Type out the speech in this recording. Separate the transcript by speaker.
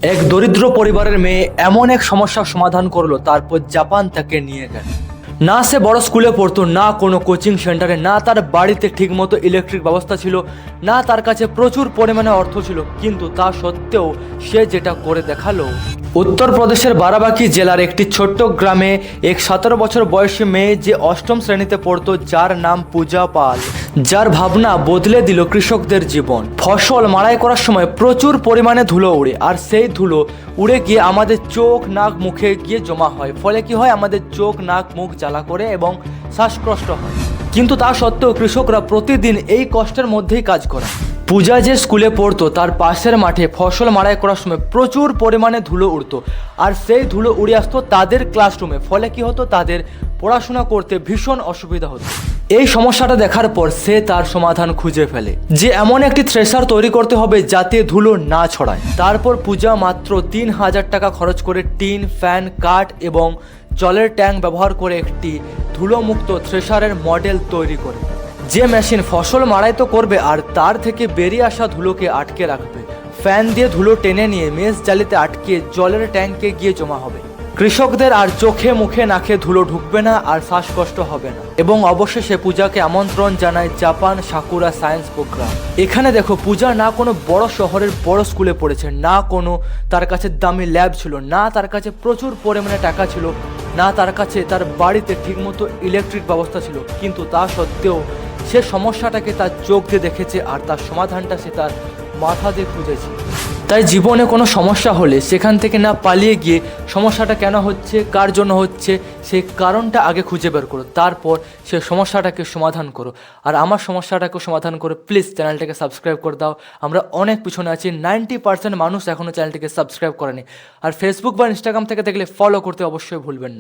Speaker 1: এক দরিদ্র পরিবারের মেয়ে এমন এক সমস্যার সমাধান করলো, তারপর জাপান তাকে নিয়ে গেল। না সে বড় স্কুলে পড়তো, না কোনো কোচিং সেন্টারে, না তার বাড়িতে ঠিকমতো ইলেকট্রিক ব্যবস্থা ছিল, না তার কাছে প্রচুর পরিমাণে অর্থ ছিল, কিন্তু তা সত্ত্বেও সে যেটা করে দেখালো। উত্তরপ্রদেশের বারাবাঁকি জেলার একটি ছোট্ট গ্রামে এক 17 বছর বয়সী মেয়ে, যে অষ্টম শ্রেণীতে পড়তো, যার নাম পূজা পাল, যার ভাবনা বদলে দিল কৃষকদের জীবন। ফসল মাড়াই করার সময় প্রচুর পরিমাণে ধুলো উড়ে, আর সেই ধুলো উড়ে গিয়ে আমাদের চোখ নাক মুখে গিয়ে জমা হয়। ফলে কি হয়, আমাদের চোখ নাক মুখ জ্বালা করে এবং শ্বাসকষ্ট হয়। কিন্তু তা সত্ত্বেও কৃষকরা প্রতিদিন এই কষ্টের মধ্যেই কাজ করে। পূজা যে স্কুলে পড়তো, তার পাশের মাঠে ফসল মাড়াই করার সময় প্রচুর পরিমাণে ধুলো উড়তো, আর সেই ধুলো উড়ে আসতো তাদের ক্লাসরুমে। ফলে কি হতো, তাদের পড়াশোনা করতে ভীষণ অসুবিধা হতো। এই সমস্যাটা দেখার পর সে তার সমাধান খুঁজে ফেলে, যে এমন একটি থ্রেশার তৈরি করতে হবে যাতে ধুলো না ছড়ায়। তারপর পূজা মাত্র 3000 টাকা খরচ করে টিন, ফ্যান, কাঠ এবং জলের ট্যাঙ্ক ব্যবহার করে একটি ধুলোমুক্ত থ্রেশারের মডেল তৈরি করে, যে মেশিন ফসল মাড়াই তো করবে আর তার থেকে বেরিয়ে আসা ধুলোকে আটকে রাখবে। ফ্যান দিয়ে ধুলো টেনে নিয়ে মেষ জালিতে আটকে জলের ট্যাঙ্কে গিয়ে জমা হবে। কৃষকদের আর চোখে মুখে নাকে ধুলো ঢুকবে না, আর শ্বাসকষ্ট হবে না। এবং অবশেষে পূজাকে আমন্ত্রণ জানায় জাপান সাকুরা সায়েন্স প্রোগ্রাম। এখানে দেখো, পূজা না কোনো বড় শহরের বড় স্কুলে পড়েছে, না কোনো তার কাছে দামি ল্যাব ছিল, না তার কাছে প্রচুর পরিমাণে টাকা ছিল, না তার কাছে তার বাড়িতে ঠিকমতো ইলেকট্রিক ব্যবস্থা ছিল, কিন্তু তা সত্ত্বেও সে সমস্যাটাকে তার চোখ দিয়ে দেখেছে, আর তার সমাধানটা সে তার মাথা দিয়ে খুঁজেছে। তাই জীবনে কোনো সমস্যা হলে সেখান থেকে না পালিয়ে গিয়ে সমস্যাটা কেন হচ্ছে, কার জন্য হচ্ছে, সেই কারণটা আগে খুঁজে বের করো, তারপর সে সমস্যাটাকে সমাধান করো। আর আমার সমস্যাটাকে সমাধান করে প্লিজ চ্যানেলটাকে সাবস্ক্রাইব করে দাও। আমরা অনেক পিছনে আছি, 90% মানুষ এখনও চ্যানেলটিকে সাবস্ক্রাইব করেনি। আর ফেসবুক বা ইনস্টাগ্রাম থেকে দেখলে ফলো করতে অবশ্যই ভুলবেন না।